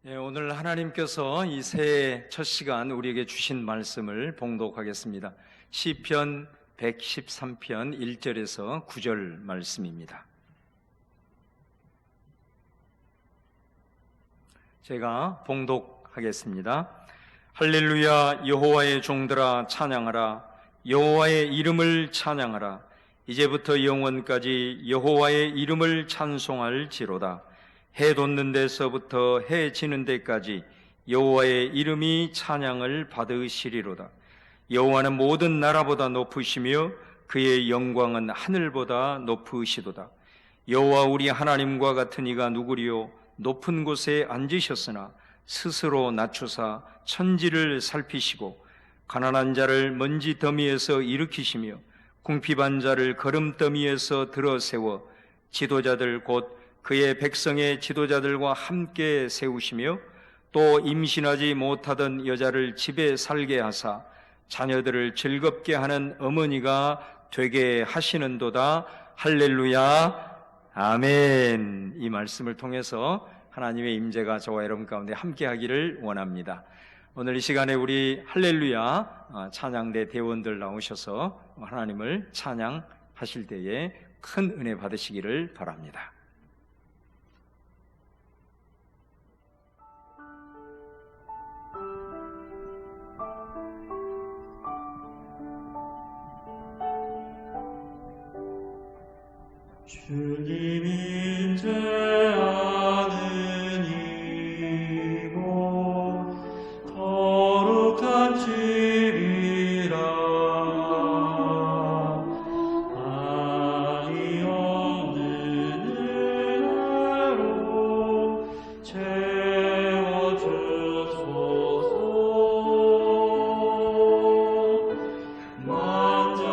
오늘 하나님께서 이 새해 첫 시간 우리에게 주신 말씀을 봉독하겠습니다. 시편 113편 1절에서 9절 말씀입니다. 제가 봉독하겠습니다. 할렐루야, 여호와의 종들아 찬양하라. 여호와의 이름을 찬양하라. 이제부터 영원까지 여호와의 이름을 찬송할지로다. 해 돋는 데서부터 해 지는 데까지 여호와의 이름이 찬양을 받으시리로다. 여호와는 모든 나라보다 높으시며 그의 영광은 하늘보다 높으시도다. 여호와 우리 하나님과 같은 이가 누구리요? 높은 곳에 앉으셨으나 스스로 낮추사 천지를 살피시고 가난한 자를 먼지 더미에서 일으키시며 궁핍한 자를 거름더미에서 들어세워 지도자들 곧 그의 백성의 지도자들과 함께 세우시며 또 임신하지 못하던 여자를 집에 살게 하사 자녀들을 즐겁게 하는 어머니가 되게 하시는도다. 할렐루야, 아멘. 이 말씀을 통해서 하나님의 임재가 저와 여러분 가운데 함께 하기를 원합니다. 오늘 이 시간에 우리 할렐루야 찬양대 대원들 나오셔서 하나님을 찬양하실 때에 큰 은혜 받으시기를 바랍니다. 주님 인재하는 이곳 거룩한 집이라. 아니 없는 은혜로 채워주소서. 만져주소서.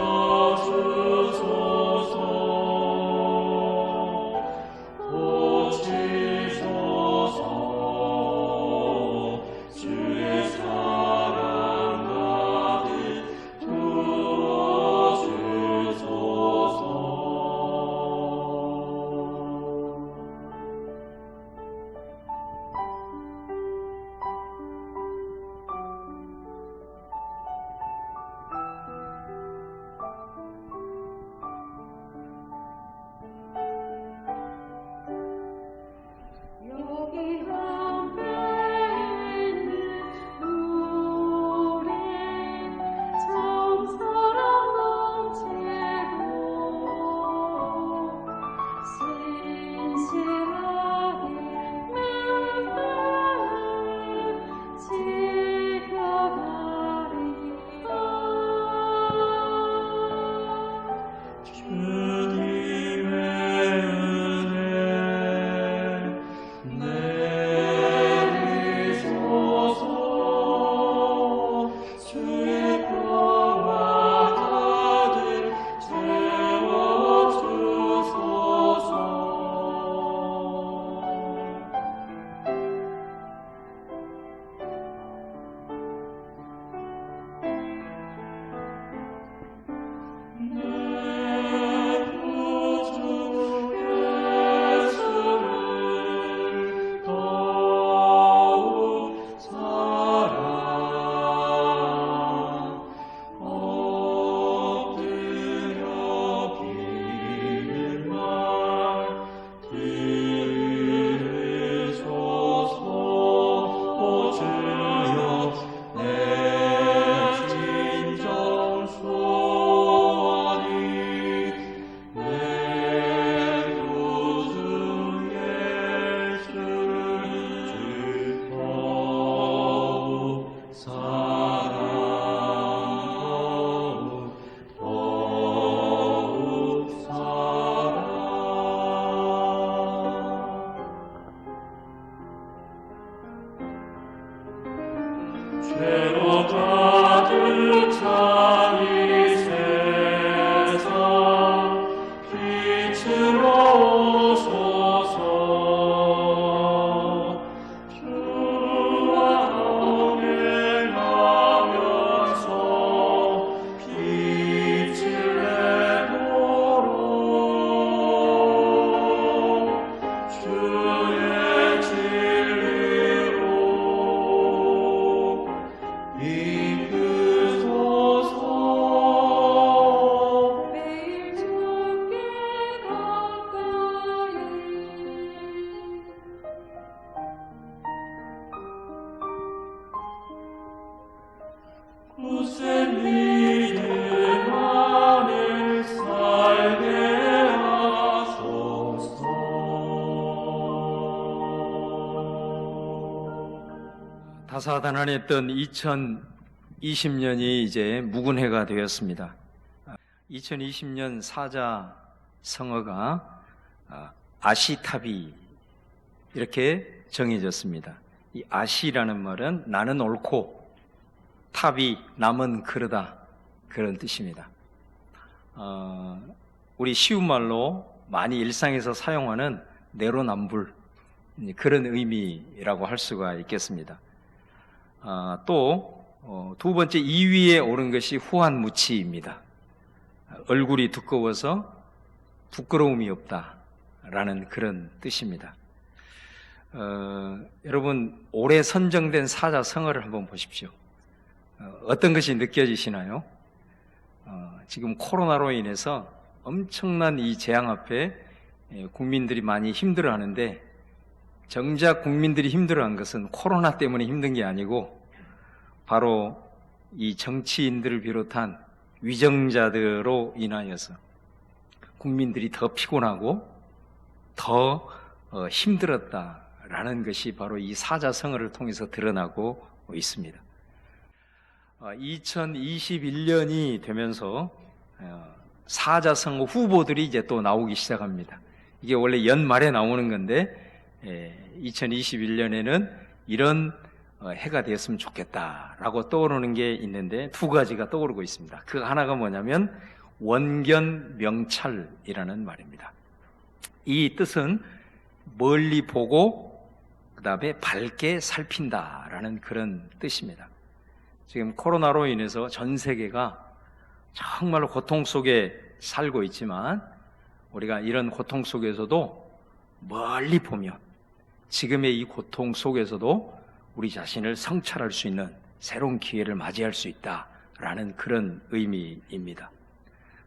죄로 가득 찬 이 세상 빛으로 오소서. 주와 동행하면서 빛을 내도록 주의 진리로 굳센 믿음 안에 살게 하소서. 다사다난했던 2020년이 이제 묵은해가 되었습니다. 2020년 사자 성어가 아시타비 이렇게 정해졌습니다. 이 아시라는 말은 나는 옳고 탑이 남은 그르다 그런 뜻입니다. 우리 쉬운 말로 많이 일상에서 사용하는 내로남불 그런 의미라고 할 수가 있겠습니다. 또 두 번째 2위에 오른 것이 후한무치입니다. 얼굴이 두꺼워서 부끄러움이 없다라는 그런 뜻입니다. 여러분 올해 선정된 사자 성어를 한번 보십시오. 어떤 것이 느껴지시나요? 지금 코로나로 인해서 엄청난 이 재앙 앞에 국민들이 많이 힘들어하는데 정작 국민들이 힘들어한 것은 코로나 때문에 힘든 게 아니고 바로 이 정치인들을 비롯한 위정자들로 인하여서 국민들이 더 피곤하고 더 힘들었다라는 것이 바로 이 사자성어를 통해서 드러나고 있습니다. 2021년이 되면서 사자성어 후보들이 이제 또 나오기 시작합니다. 이게 원래 연말에 나오는 건데 2021년에는 이런 해가 되었으면 좋겠다라고 떠오르는 게 있는데 두 가지가 떠오르고 있습니다. 그 하나가 뭐냐면 원견명찰이라는 말입니다. 이 뜻은 멀리 보고 그 다음에 밝게 살핀다라는 그런 뜻입니다. 지금 코로나로 인해서 전 세계가 정말로 고통 속에 살고 있지만 우리가 이런 고통 속에서도 멀리 보면 지금의 이 고통 속에서도 우리 자신을 성찰할 수 있는 새로운 기회를 맞이할 수 있다라는 그런 의미입니다.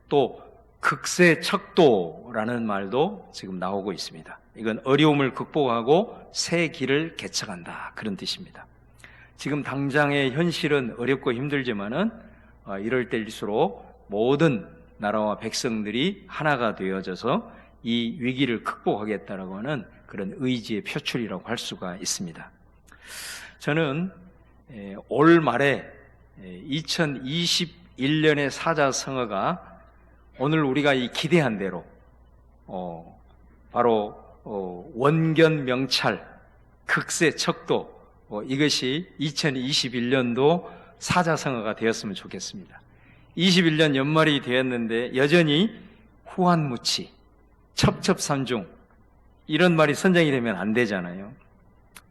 또 극세척도라는 말도 지금 나오고 있습니다. 이건 어려움을 극복하고 새 길을 개척한다 그런 뜻입니다. 지금 당장의 현실은 어렵고 힘들지만은 이럴 때일수록 모든 나라와 백성들이 하나가 되어져서 이 위기를 극복하겠다라고 하는 그런 의지의 표출이라고 할 수가 있습니다. 저는 올 말에 2021년의 사자성어가 오늘 우리가 이 기대한 대로 바로 원견명찰, 극세척도 이것이 2021년도 사자성어가 되었으면 좋겠습니다. 21년 연말이 되었는데 여전히 후한무치, 첩첩산중 이런 말이 선정이 되면 안 되잖아요.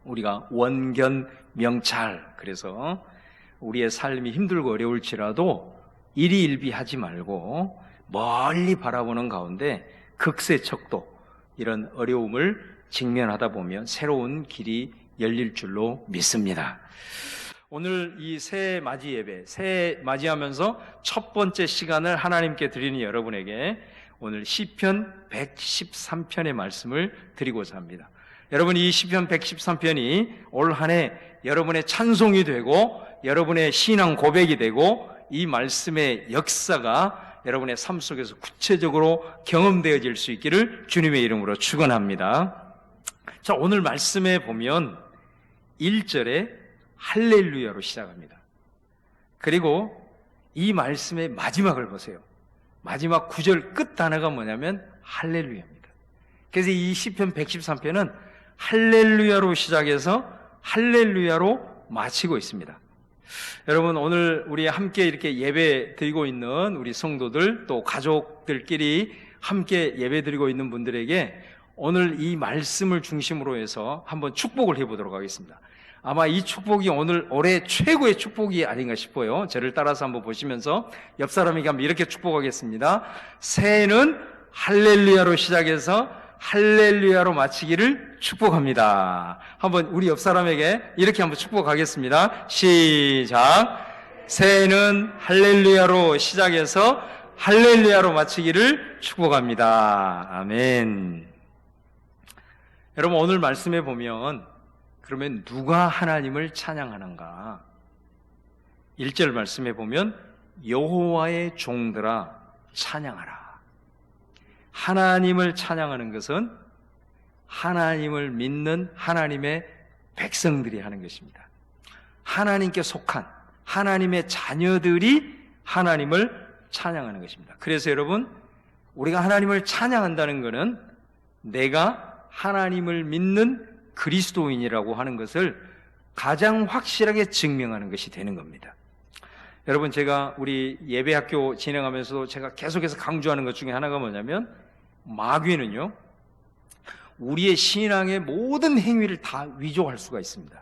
우리가 원견명찰, 그래서 우리의 삶이 힘들고 어려울지라도 일희일비하지 말고 멀리 바라보는 가운데 극세척도 이런 어려움을 직면하다 보면 새로운 길이 열릴 줄로 믿습니다. 오늘 이 새해 맞이 예배, 새해 맞이하면서 첫 번째 시간을 하나님께 드리는 여러분에게 오늘 시편 113편의 말씀을 드리고자 합니다. 여러분, 이 시편 113편이 올 한 해 여러분의 찬송이 되고 여러분의 신앙 고백이 되고 이 말씀의 역사가 여러분의 삶 속에서 구체적으로 경험되어질 수 있기를 주님의 이름으로 축원합니다. 자, 오늘 말씀에 보면 1절에 할렐루야로 시작합니다. 그리고 이 말씀의 마지막을 보세요. 마지막 9절 끝 단어가 뭐냐면 할렐루야입니다. 그래서 이 시편 113편은 할렐루야로 시작해서 할렐루야로 마치고 있습니다. 여러분, 오늘 우리 함께 이렇게 예배 드리고 있는 우리 성도들 또 가족들끼리 함께 예배 드리고 있는 분들에게 오늘 이 말씀을 중심으로 해서 한번 축복을 해보도록 하겠습니다. 아마 이 축복이 오늘 올해 최고의 축복이 아닌가 싶어요. 저를 따라서 한번 보시면서 옆 사람에게 한번 이렇게 축복하겠습니다. 새해는 할렐루야로 시작해서 할렐루야로 마치기를 축복합니다. 한번 우리 옆 사람에게 이렇게 한번 축복하겠습니다. 시작. 새해는 할렐루야로 시작해서 할렐루야로 마치기를 축복합니다. 아멘. 여러분, 오늘 말씀에 보면 그러면 누가 하나님을 찬양하는가? 1절 말씀해 보면 여호와의 종들아 찬양하라. 하나님을 찬양하는 것은 하나님을 믿는 하나님의 백성들이 하는 것입니다. 하나님께 속한 하나님의 자녀들이 하나님을 찬양하는 것입니다. 그래서 여러분, 우리가 하나님을 찬양한다는 것은 내가 하나님을 믿는 그리스도인이라고 하는 것을 가장 확실하게 증명하는 것이 되는 겁니다. 여러분, 제가 우리 예배학교 진행하면서도 제가 계속해서 강조하는 것 중에 하나가 뭐냐면, 마귀는요, 우리의 신앙의 모든 행위를 다 위조할 수가 있습니다.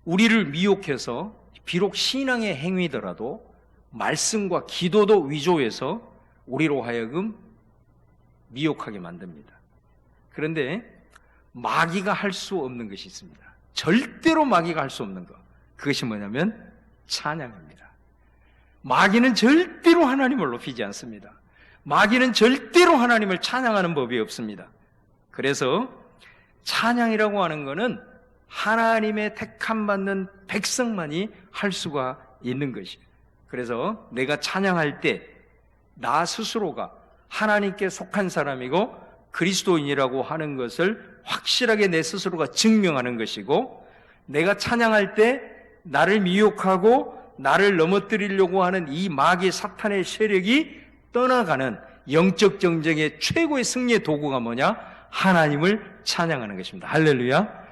우리를 미혹해서 비록 신앙의 행위더라도 말씀과 기도도 위조해서 우리로 하여금 미혹하게 만듭니다. 그런데 마귀가 할 수 없는 것이 있습니다. 절대로 마귀가 할 수 없는 것, 그것이 뭐냐면 찬양입니다. 마귀는 절대로 하나님을 높이지 않습니다. 마귀는 절대로 하나님을 찬양하는 법이 없습니다. 그래서 찬양이라고 하는 것은 하나님의 택함받는 백성만이 할 수가 있는 것이에요. 그래서 내가 찬양할 때 나 스스로가 하나님께 속한 사람이고 그리스도인이라고 하는 것을 확실하게 내 스스로가 증명하는 것이고, 내가 찬양할 때 나를 미혹하고 나를 넘어뜨리려고 하는 이 마귀 사탄의 세력이 떠나가는 영적 전쟁의 최고의 승리의 도구가 뭐냐? 하나님을 찬양하는 것입니다. 할렐루야.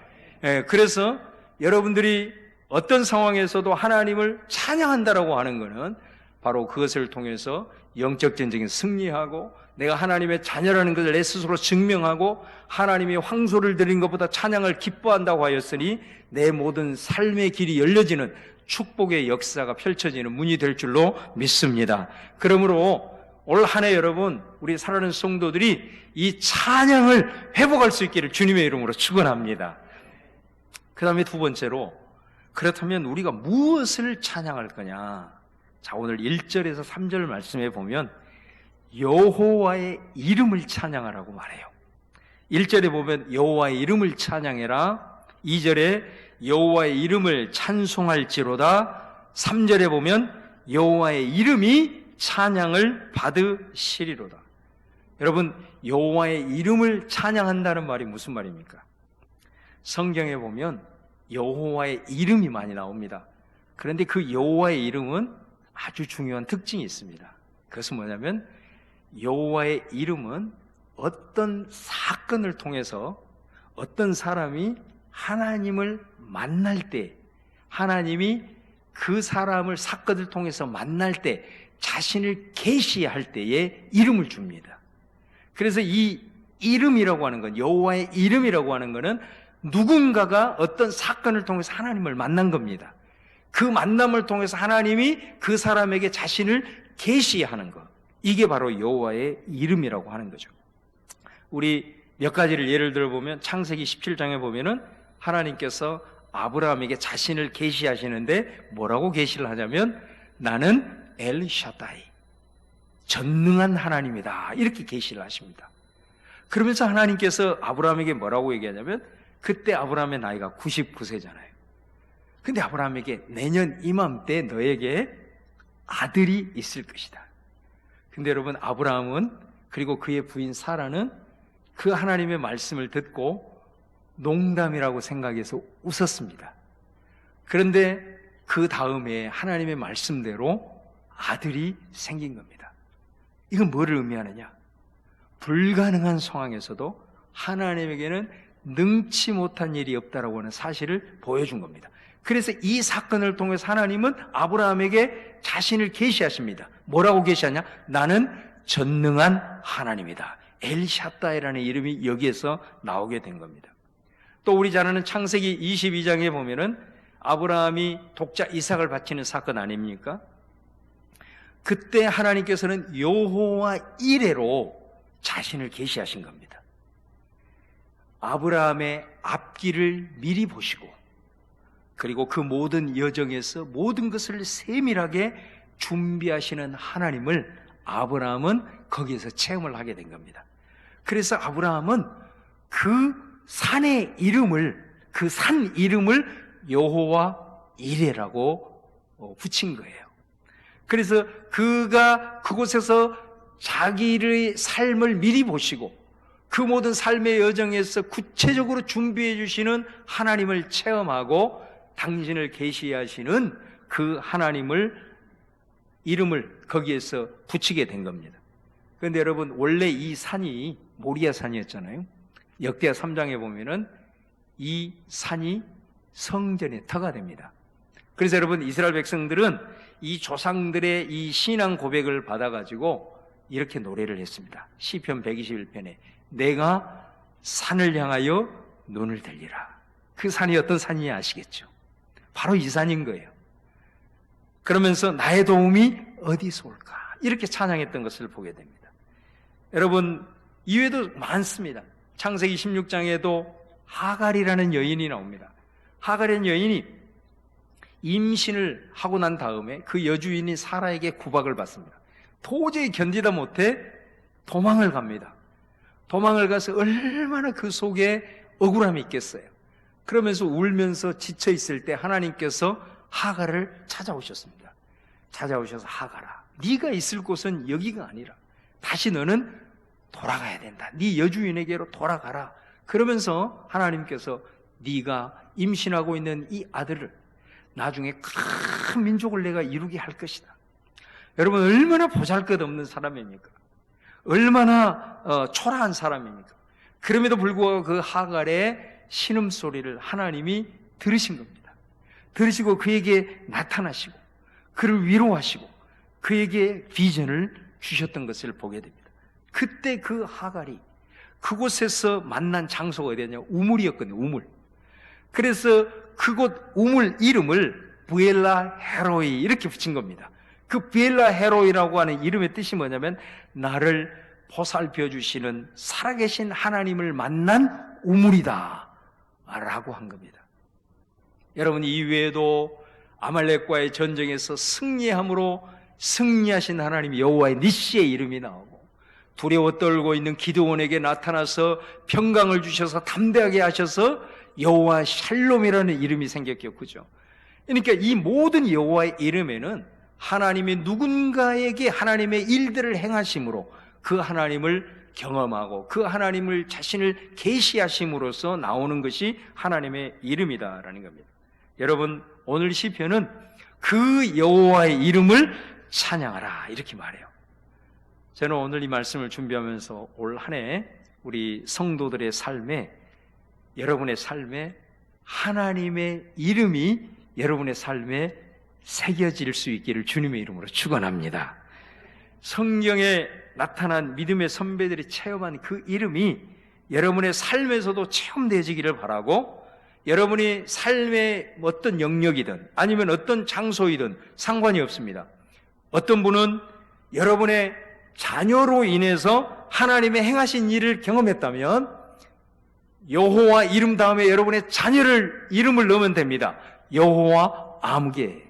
그래서 여러분들이 어떤 상황에서도 하나님을 찬양한다라고 하는 것은 바로 그것을 통해서 영적 전쟁에 승리하고, 내가 하나님의 자녀라는 것을 내 스스로 증명하고, 하나님이 황소를 드린 것보다 찬양을 기뻐한다고 하였으니 내 모든 삶의 길이 열려지는 축복의 역사가 펼쳐지는 문이 될 줄로 믿습니다. 그러므로 올 한 해 여러분, 우리 사랑하는 성도들이 이 찬양을 회복할 수 있기를 주님의 이름으로 축원합니다. 그 다음에 두 번째로, 그렇다면 우리가 무엇을 찬양할 거냐? 자, 오늘 1절에서 3절 말씀에 보면 여호와의 이름을 찬양하라고 말해요. 1절에 보면 여호와의 이름을 찬양해라. 2절에 여호와의 이름을 찬송할지로다. 3절에 보면 여호와의 이름이 찬양을 받으시리로다. 여러분, 여호와의 이름을 찬양한다는 말이 무슨 말입니까? 성경에 보면 여호와의 이름이 많이 나옵니다. 그런데 그 여호와의 이름은 아주 중요한 특징이 있습니다. 그것은 뭐냐면 여호와의 이름은 어떤 사건을 통해서 어떤 사람이 하나님을 만날 때, 하나님이 그 사람을 사건을 통해서 만날 때 자신을 계시할 때에 이름을 줍니다. 그래서 이 이름이라고 하는 건, 여호와의 이름이라고 하는 것은 누군가가 어떤 사건을 통해서 하나님을 만난 겁니다. 그 만남을 통해서 하나님이 그 사람에게 자신을 계시하는 것, 이게 바로 여호와의 이름이라고 하는 거죠. 우리 몇 가지를 예를 들어보면 창세기 17장에 보면은 하나님께서 아브라함에게 자신을 계시하시는데 뭐라고 계시를 하냐면 나는 엘샤다이, 전능한 하나님이다, 이렇게 계시를 하십니다. 그러면서 하나님께서 아브라함에게 뭐라고 얘기하냐면, 그때 아브라함의 나이가 99세잖아요. 근데 아브라함에게 내년 이맘때 너에게 아들이 있을 것이다. 근데 여러분, 아브라함은, 그리고 그의 부인 사라는 그 하나님의 말씀을 듣고 농담이라고 생각해서 웃었습니다. 그런데 그 다음에 하나님의 말씀대로 아들이 생긴 겁니다. 이건 뭐를 의미하느냐? 불가능한 상황에서도 하나님에게는 능치 못한 일이 없다라고 하는 사실을 보여준 겁니다. 그래서 이 사건을 통해서 하나님은 아브라함에게 자신을 계시하십니다. 뭐라고 계시하냐? 나는 전능한 하나님이다. 엘샤다이라는 이름이 여기에서 나오게 된 겁니다. 또 우리 잘 아는 창세기 22장에 보면은 아브라함이 독자 이삭을 바치는 사건 아닙니까? 그때 하나님께서는 여호와 이레로 자신을 계시하신 겁니다. 아브라함의 앞길을 미리 보시고, 그리고 그 모든 여정에서 모든 것을 세밀하게 준비하시는 하나님을 아브라함은 거기에서 체험을 하게 된 겁니다. 그래서 아브라함은 그 산의 이름을, 그 산 이름을 여호와 이레라고 붙인 거예요. 그래서 그가 그곳에서 자기의 삶을 미리 보시고 그 모든 삶의 여정에서 구체적으로 준비해 주시는 하나님을 체험하고 당신을 계시하시는 그 하나님을 이름을 거기에서 붙이게 된 겁니다. 그런데 여러분, 원래 이 산이 모리아 산이었잖아요. 역대하 3장에 보면은 이 산이 성전의 터가 됩니다. 그래서 여러분, 이스라엘 백성들은 이 조상들의 이 신앙 고백을 받아가지고 이렇게 노래를 했습니다. 시편 121편에 내가 산을 향하여 눈을 들리라. 그 산이 어떤 산인지 아시겠죠? 바로 이 산인 거예요. 그러면서 나의 도움이 어디서 올까? 이렇게 찬양했던 것을 보게 됩니다. 여러분, 이외에도 많습니다. 창세기 16장에도 하갈이라는 여인이 나옵니다. 하갈이라는 여인이 임신을 하고 난 다음에 그 여주인인 사라에게 구박을 받습니다. 도저히 견디다 못해 도망을 갑니다. 도망을 가서 얼마나 그 속에 억울함이 있겠어요. 그러면서 울면서 지쳐 있을 때 하나님께서 하갈을 찾아오셨습니다. 찾아오셔서 하갈아, 네가 있을 곳은 여기가 아니라 다시 너는 돌아가야 된다. 네 여주인에게로 돌아가라. 그러면서 하나님께서 네가 임신하고 있는 이 아들을 나중에 큰 민족을 내가 이루게 할 것이다. 여러분, 얼마나 보잘것없는 사람입니까? 얼마나 초라한 사람입니까? 그럼에도 불구하고 그 하갈의 신음소리를 하나님이 들으신 겁니다. 들으시고 그에게 나타나시고 그를 위로하시고 그에게 비전을 주셨던 것을 보게 됩니다. 그때 그 하갈이 그곳에서 만난 장소가 어디였냐? 우물이었거든요. 우물. 그래서 그곳 우물 이름을 부엘라 헤로이 이렇게 붙인 겁니다. 그 부엘라 헤로이라고 하는 이름의 뜻이 뭐냐면 나를 보살펴 주시는 살아계신 하나님을 만난 우물이다 라고 한 겁니다. 여러분, 이 외에도 아말렉과의 전쟁에서 승리함으로 승리하신 하나님 여호와의 니시의 이름이 나오고, 두려워 떨고 있는 기드온에게 나타나서 평강을 주셔서 담대하게 하셔서 여호와 샬롬이라는 이름이 생겼겠죠. 그죠? 그러니까 이 모든 여호와의 이름에는 하나님이 누군가에게 하나님의 일들을 행하심으로 그 하나님을 경험하고 그 하나님을 자신을 계시하심으로써 나오는 것이 하나님의 이름이다라는 겁니다. 여러분, 오늘 시편은 그 여호와의 이름을 찬양하라 이렇게 말해요. 저는 오늘 이 말씀을 준비하면서 올 한 해 우리 성도들의 삶에, 여러분의 삶에 하나님의 이름이 여러분의 삶에 새겨질 수 있기를 주님의 이름으로 축원합니다. 성경에 나타난 믿음의 선배들이 체험한 그 이름이 여러분의 삶에서도 체험되어지기를 바라고, 여러분이 삶의 어떤 영역이든 아니면 어떤 장소이든 상관이 없습니다. 어떤 분은 여러분의 자녀로 인해서 하나님의 행하신 일을 경험했다면 여호와 이름 다음에 여러분의 자녀를 이름을 넣으면 됩니다. 여호와 아무개.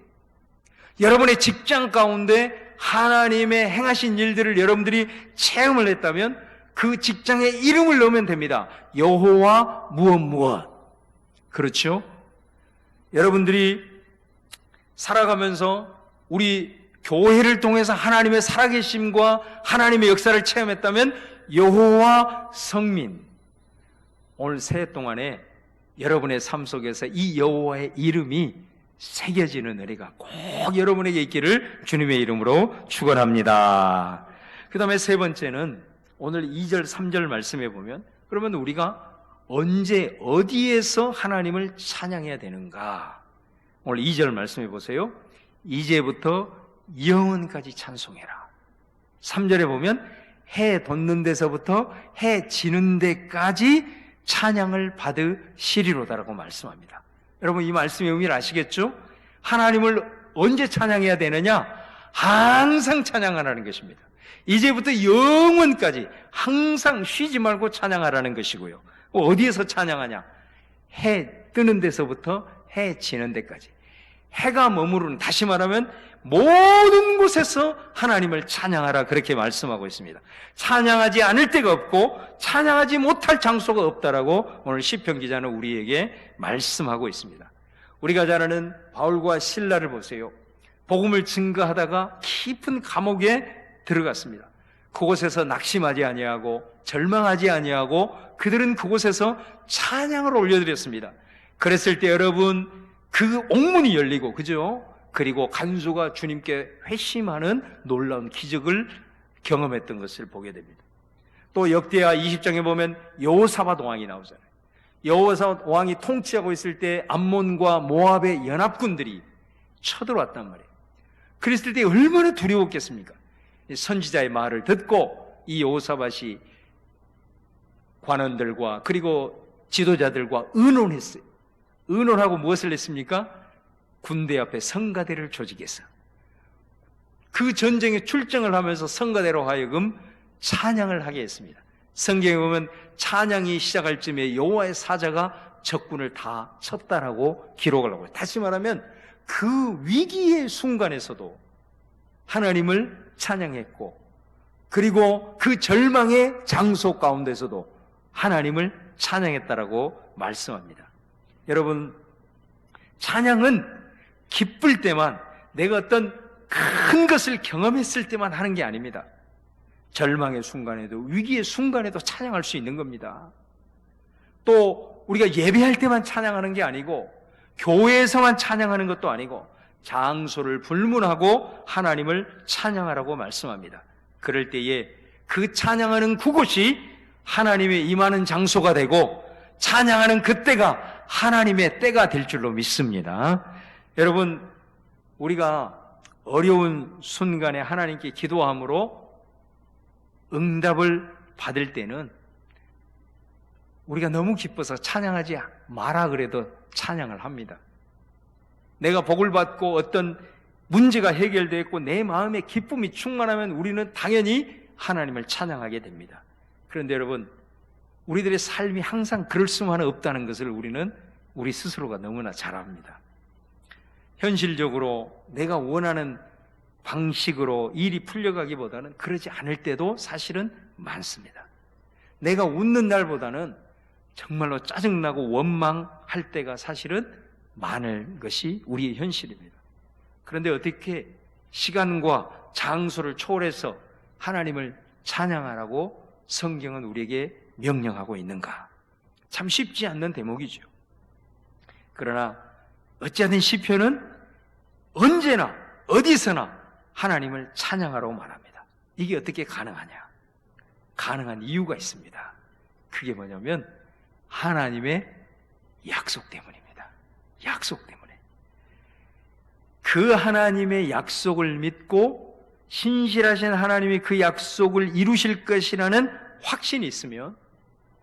여러분의 직장 가운데 하나님의 행하신 일들을 여러분들이 체험을 했다면 그 직장에 이름을 넣으면 됩니다. 여호와 무엇. 그렇죠? 여러분들이 살아가면서 우리 교회를 통해서 하나님의 살아계심과 하나님의 역사를 체험했다면 여호와 성민. 오늘 새해 동안에 여러분의 삶 속에서 이 여호와의 이름이 새겨지는 은혜가 꼭 여러분에게 있기를 주님의 이름으로 축원합니다. 그 다음에 세 번째는 오늘 2절 3절 말씀해 보면, 그러면 우리가 언제 어디에서 하나님을 찬양해야 되는가? 오늘 2절 말씀해 보세요. 이제부터 영원까지 찬송해라. 3절에 보면 해 돋는 데서부터 해 지는 데까지 찬양을 받으시리로다라고 말씀합니다. 여러분, 이 말씀의 의미를 아시겠죠? 하나님을 언제 찬양해야 되느냐? 항상 찬양하라는 것입니다. 이제부터 영원까지 항상 쉬지 말고 찬양하라는 것이고요. 어디에서 찬양하냐? 해 뜨는 데서부터 해 지는 데까지. 해가 머무르는, 다시 말하면 모든 곳에서 하나님을 찬양하라, 그렇게 말씀하고 있습니다. 찬양하지 않을 데가 없고 찬양하지 못할 장소가 없다라고 오늘 시편 기자는 우리에게 말씀하고 있습니다. 우리가 잘 아는 바울과 실라를 보세요. 복음을 증거하다가 깊은 감옥에 들어갔습니다. 그곳에서 낙심하지 아니하고 절망하지 아니하고 그들은 그곳에서 찬양을 올려드렸습니다. 그랬을 때 여러분, 그 옥문이 열리고, 그죠? 그리고 간수가 주님께 회심하는 놀라운 기적을 경험했던 것을 보게 됩니다. 또 역대하 20장에 보면 여호사밧 왕이 나오잖아요. 여호사밧 왕이 통치하고 있을 때 암몬과 모압의 연합군들이 쳐들어왔단 말이에요. 그랬을 때 얼마나 두려웠겠습니까? 선지자의 말을 듣고 이 여호사밧이 관원들과 그리고 지도자들과 의논했어요. 의논하고 무엇을 했습니까? 군대 앞에 성가대를 조직해서 그 전쟁에 출정을 하면서 성가대로 하여금 찬양을 하게 했습니다. 성경에 보면 찬양이 시작할 쯤에 여호와의 사자가 적군을 다 쳤다라고 기록을 하고 있어요. 다시 말하면 그 위기의 순간에서도 하나님을 찬양했고, 그리고 그 절망의 장소 가운데서도 하나님을 찬양했다라고 말씀합니다. 여러분, 찬양은 기쁠 때만, 내가 어떤 큰 것을 경험했을 때만 하는 게 아닙니다. 절망의 순간에도, 위기의 순간에도 찬양할 수 있는 겁니다. 또 우리가 예배할 때만 찬양하는 게 아니고, 교회에서만 찬양하는 것도 아니고, 장소를 불문하고 하나님을 찬양하라고 말씀합니다. 그럴 때에 그 찬양하는 그곳이 하나님의 임하는 장소가 되고, 찬양하는 그때가 하나님의 때가 될 줄로 믿습니다. 여러분, 우리가 어려운 순간에 하나님께 기도함으로 응답을 받을 때는 우리가 너무 기뻐서 찬양하지 마라 그래도 찬양을 합니다. 내가 복을 받고 어떤 문제가 해결되었고 내 마음에 기쁨이 충만하면 우리는 당연히 하나님을 찬양하게 됩니다. 그런데 여러분, 우리들의 삶이 항상 그럴 수만은 없다는 것을 우리는 우리 스스로가 너무나 잘 압니다. 현실적으로 내가 원하는 방식으로 일이 풀려가기보다는 그러지 않을 때도 사실은 많습니다. 내가 웃는 날보다는 정말로 짜증나고 원망할 때가 사실은 많은 것이 우리의 현실입니다. 그런데 어떻게 시간과 장소를 초월해서 하나님을 찬양하라고 성경은 우리에게 명령하고 있는가? 참 쉽지 않는 대목이죠. 그러나 어찌하든 시편은 언제나 어디서나 하나님을 찬양하라고 말합니다. 이게 어떻게 가능하냐? 가능한 이유가 있습니다. 그게 뭐냐면 하나님의 약속 때문입니다. 약속 때문에. 그 하나님의 약속을 믿고 신실하신 하나님이 그 약속을 이루실 것이라는 확신이 있으면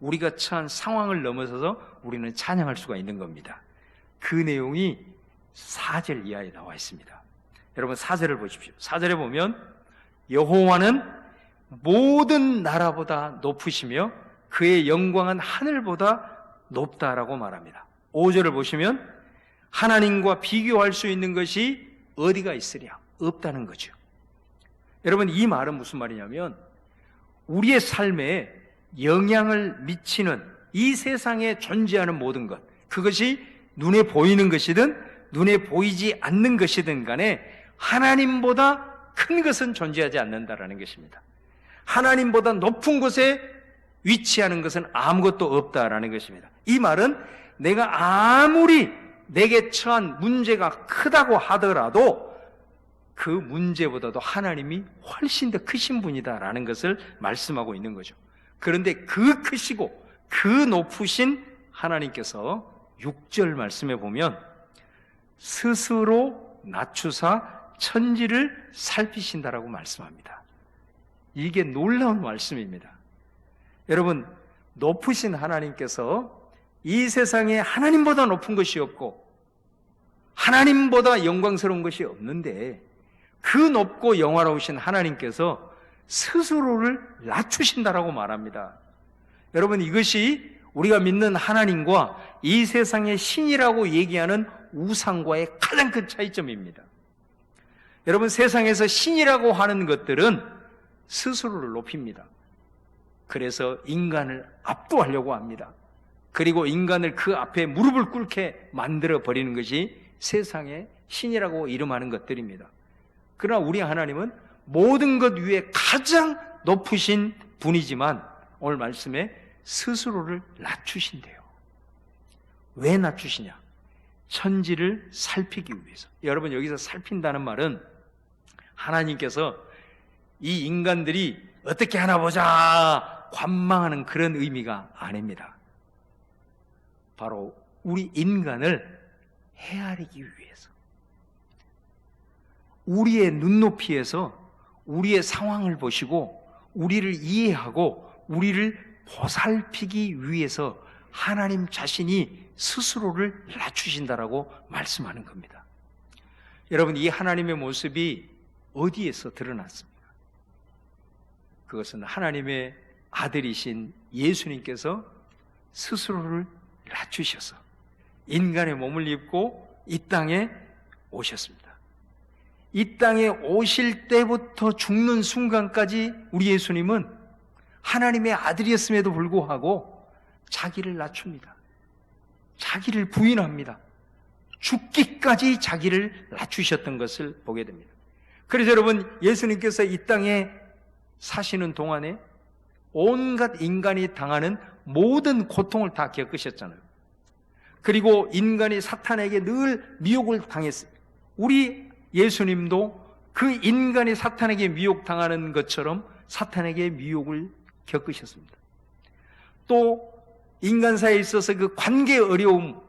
우리가 처한 상황을 넘어서서 우리는 찬양할 수가 있는 겁니다. 그 내용이 4절 이하에 나와 있습니다. 여러분 4절을 보십시오. 4절에 보면 여호와는 모든 나라보다 높으시며 그의 영광은 하늘보다 높다라고 말합니다. 5절을 보시면 하나님과 비교할 수 있는 것이 어디가 있으랴? 없다는 거죠. 여러분, 이 말은 무슨 말이냐면 우리의 삶에 영향을 미치는 이 세상에 존재하는 모든 것, 그것이 눈에 보이는 것이든 눈에 보이지 않는 것이든 간에 하나님보다 큰 것은 존재하지 않는다라는 것입니다. 하나님보다 높은 곳에 위치하는 것은 아무것도 없다라는 것입니다. 이 말은 내가 아무리 내게 처한 문제가 크다고 하더라도 그 문제보다도 하나님이 훨씬 더 크신 분이다라는 것을 말씀하고 있는 거죠. 그런데 그 크시고 그 높으신 하나님께서 6절 말씀에 보면 스스로 낮추사 천지를 살피신다라고 말씀합니다. 이게 놀라운 말씀입니다. 여러분, 높으신 하나님께서 이 세상에 하나님보다 높은 것이 없고 하나님보다 영광스러운 것이 없는데 그 높고 영화로우신 하나님께서 스스로를 낮추신다라고 말합니다. 여러분, 이것이 우리가 믿는 하나님과 이 세상의 신이라고 얘기하는 우상과의 가장 큰 차이점입니다. 여러분, 세상에서 신이라고 하는 것들은 스스로를 높입니다. 그래서 인간을 압도하려고 합니다. 그리고 인간을 그 앞에 무릎을 꿇게 만들어 버리는 것이 세상의 신이라고 이름하는 것들입니다. 그러나 우리 하나님은 모든 것 위에 가장 높으신 분이지만 오늘 말씀에 스스로를 낮추신대요. 왜 낮추시냐? 천지를 살피기 위해서. 여러분, 여기서 살핀다는 말은 하나님께서 이 인간들이 어떻게 하나 보자 관망하는 그런 의미가 아닙니다. 바로 우리 인간을 헤아리기 위해서, 우리의 눈높이에서 우리의 상황을 보시고 우리를 이해하고 우리를 보살피기 위해서 하나님 자신이 스스로를 낮추신다라고 말씀하는 겁니다. 여러분, 이 하나님의 모습이 어디에서 드러났습니까? 그것은 하나님의 아들이신 예수님께서 스스로를 낮추셔서 인간의 몸을 입고 이 땅에 오셨습니다. 이 땅에 오실 때부터 죽는 순간까지 우리 예수님은 하나님의 아들이었음에도 불구하고 자기를 낮춥니다. 자기를 부인합니다. 죽기까지 자기를 낮추셨던 것을 보게 됩니다. 그래서 여러분, 예수님께서 이 땅에 사시는 동안에 온갖 인간이 당하는 모든 고통을 다 겪으셨잖아요. 그리고 인간이 사탄에게 늘 미혹을 당했어요. 우리 예수님도 그 인간이 사탄에게 미혹당하는 것처럼 사탄에게 미혹을 겪으셨습니다. 또 인간 사이에 있어서 그 관계 어려움,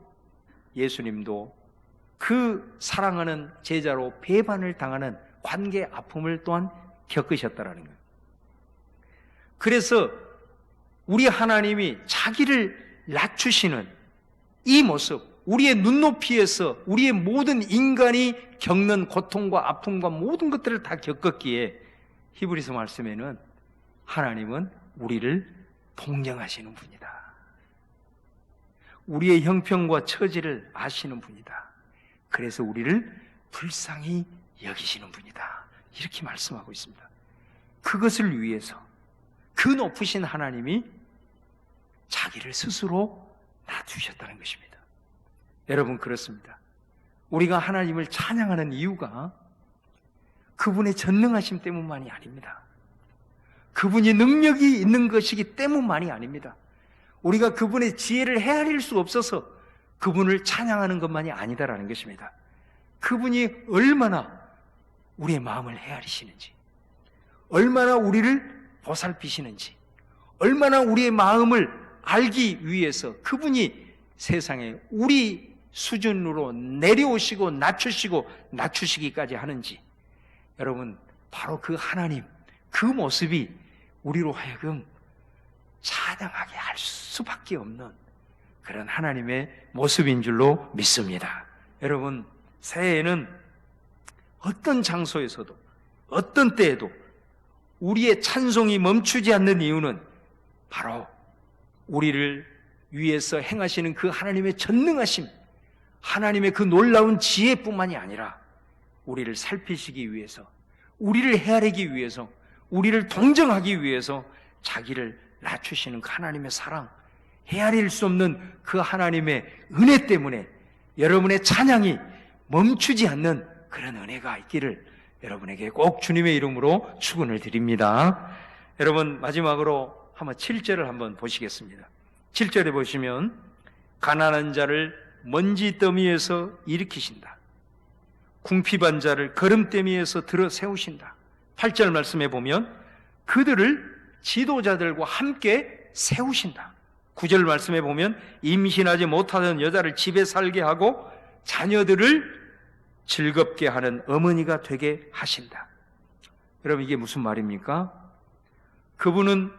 예수님도 그 사랑하는 제자로 배반을 당하는 관계 아픔을 또한 겪으셨다라는 거예요. 그래서 우리 하나님이 자기를 낮추시는 이 모습, 우리의 눈높이에서 우리의 모든 인간이 겪는 고통과 아픔과 모든 것들을 다 겪었기에 히브리서 말씀에는 하나님은 우리를 동정하시는 분이다. 우리의 형편과 처지를 아시는 분이다. 그래서 우리를 불쌍히 여기시는 분이다. 이렇게 말씀하고 있습니다. 그것을 위해서 그 높으신 하나님이 자기를 스스로 낮추셨다는 것입니다. 여러분, 그렇습니다. 우리가 하나님을 찬양하는 이유가 그분의 전능하심 때문만이 아닙니다. 그분이 능력이 있는 것이기 때문만이 아닙니다. 우리가 그분의 지혜를 헤아릴 수 없어서 그분을 찬양하는 것만이 아니다라는 것입니다. 그분이 얼마나 우리의 마음을 헤아리시는지, 얼마나 우리를 보살피시는지, 얼마나 우리의 마음을 알기 위해서 그분이 세상에 우리 수준으로 내려오시고 낮추시기까지 하는지, 여러분, 바로 그 하나님, 그 모습이 우리로 하여금 찬양하게 할 수밖에 없는 그런 하나님의 모습인 줄로 믿습니다. 여러분, 새해에는 어떤 장소에서도 어떤 때에도 우리의 찬송이 멈추지 않는 이유는 바로 우리를 위해서 행하시는 그 하나님의 전능하심, 하나님의 그 놀라운 지혜뿐만이 아니라 우리를 살피시기 위해서, 우리를 헤아리기 위해서, 우리를 동정하기 위해서 자기를 낮추시는 그 하나님의 사랑, 헤아릴 수 없는 그 하나님의 은혜 때문에 여러분의 찬양이 멈추지 않는 그런 은혜가 있기를 여러분에게 꼭 주님의 이름으로 축원을 드립니다. 여러분, 마지막으로 한번 7절을 한번 보시겠습니다. 7절에 보시면 가난한 자를 먼지 더미에서 일으키신다. 궁핍한 자를 거름더미에서 들어 세우신다. 8절 말씀에 보면 그들을 지도자들과 함께 세우신다. 9절 말씀에 보면 임신하지 못하던 여자를 집에 살게 하고 자녀들을 즐겁게 하는 어머니가 되게 하신다. 여러분, 이게 무슨 말입니까? 그분은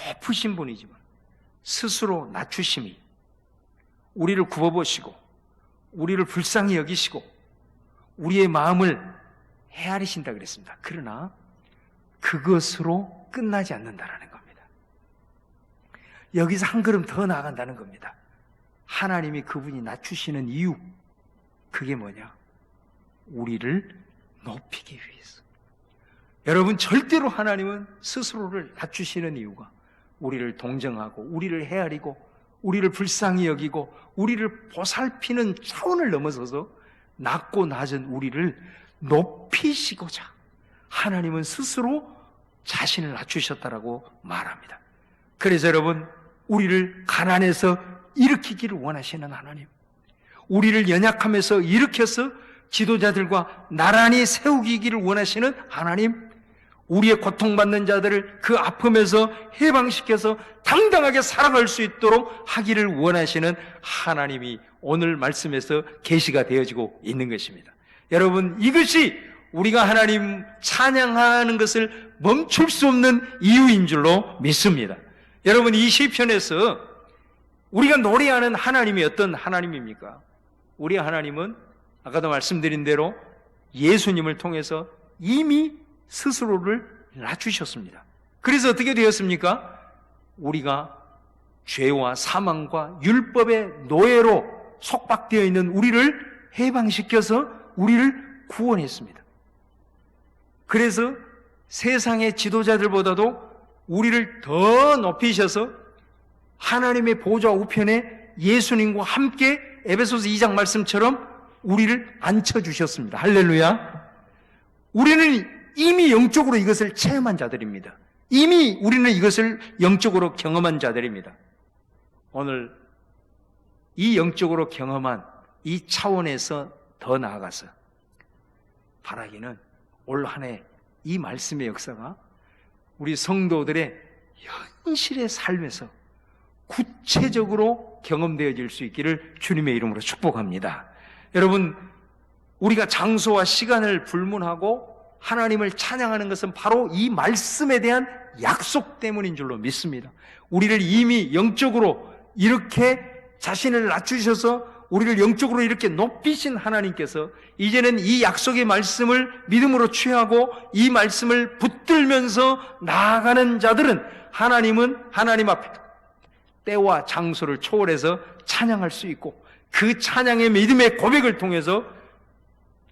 높으신 분이지만 스스로 낮추심이 우리를 구워보시고 우리를 불쌍히 여기시고 우리의 마음을 헤아리신다 그랬습니다. 그러나 그것으로 끝나지 않는다라는 겁니다. 여기서 한 걸음 더 나아간다는 겁니다. 하나님이 그분이 낮추시는 이유, 그게 뭐냐? 우리를 높이기 위해서. 여러분, 절대로 하나님은 스스로를 낮추시는 이유가 우리를 동정하고 우리를 헤아리고 우리를 불쌍히 여기고 우리를 보살피는 차원을 넘어서서 낮고 낮은 우리를 높이시고자 하나님은 스스로 자신을 낮추셨다라고 말합니다. 그래서 여러분, 우리를 가난해서 일으키기를 원하시는 하나님, 우리를 연약함에서 일으켜서 지도자들과 나란히 세우기를 원하시는 하나님, 우리의 고통받는 자들을 그 아픔에서 해방시켜서 당당하게 살아갈 수 있도록 하기를 원하시는 하나님이 오늘 말씀에서 계시가 되어지고 있는 것입니다. 여러분, 이것이 우리가 하나님 찬양하는 것을 멈출 수 없는 이유인 줄로 믿습니다. 여러분, 이 시편에서 우리가 노래하는 하나님이 어떤 하나님입니까? 우리 하나님은 아까도 말씀드린 대로 예수님을 통해서 이미 스스로를 낮추셨습니다. 그래서 어떻게 되었습니까? 우리가 죄와 사망과 율법의 노예로 속박되어 있는 우리를 해방시켜서 우리를 구원했습니다. 그래서 세상의 지도자들보다도 우리를 더 높이셔서 하나님의 보좌 우편에 예수님과 함께 에베소서 2장 말씀처럼 우리를 앉혀주셨습니다. 할렐루야. 우리는 이미 영적으로 이것을 체험한 자들입니다. 이미 우리는 이것을 영적으로 경험한 자들입니다. 오늘 이 영적으로 경험한 이 차원에서 더 나아가서 바라기는 올 한 해 이 말씀의 역사가 우리 성도들의 현실의 삶에서 구체적으로 경험되어질 수 있기를 주님의 이름으로 축복합니다. 여러분, 우리가 장소와 시간을 불문하고 하나님을 찬양하는 것은 바로 이 말씀에 대한 약속 때문인 줄로 믿습니다. 우리를 이미 영적으로 이렇게 자신을 낮추셔서 우리를 영적으로 이렇게 높이신 하나님께서 이제는 이 약속의 말씀을 믿음으로 취하고 이 말씀을 붙들면서 나아가는 자들은 하나님은 하나님 앞에 때와 장소를 초월해서 찬양할 수 있고 그 찬양의 믿음의 고백을 통해서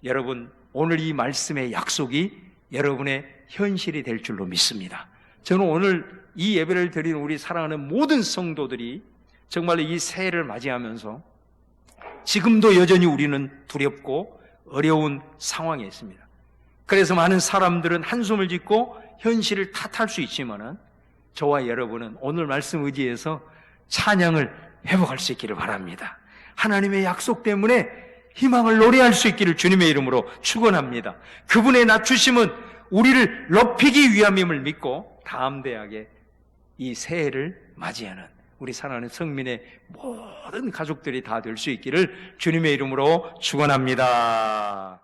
여러분, 오늘 이 말씀의 약속이 여러분의 현실이 될 줄로 믿습니다. 저는 오늘 이 예배를 드리는 우리 사랑하는 모든 성도들이 정말 이 새해를 맞이하면서 지금도 여전히 우리는 두렵고 어려운 상황에 있습니다. 그래서 많은 사람들은 한숨을 짓고 현실을 탓할 수 있지만은 저와 여러분은 오늘 말씀 의지해서 찬양을 회복할 수 있기를 바랍니다. 하나님의 약속 때문에 희망을 노래할 수 있기를 주님의 이름으로 축원합니다. 그분의 낮추심은 우리를 높이기 위함임을 믿고 다음 대학에 이 새해를 맞이하는 우리 사랑하는 성민의 모든 가족들이 다 될 수 있기를 주님의 이름으로 축원합니다.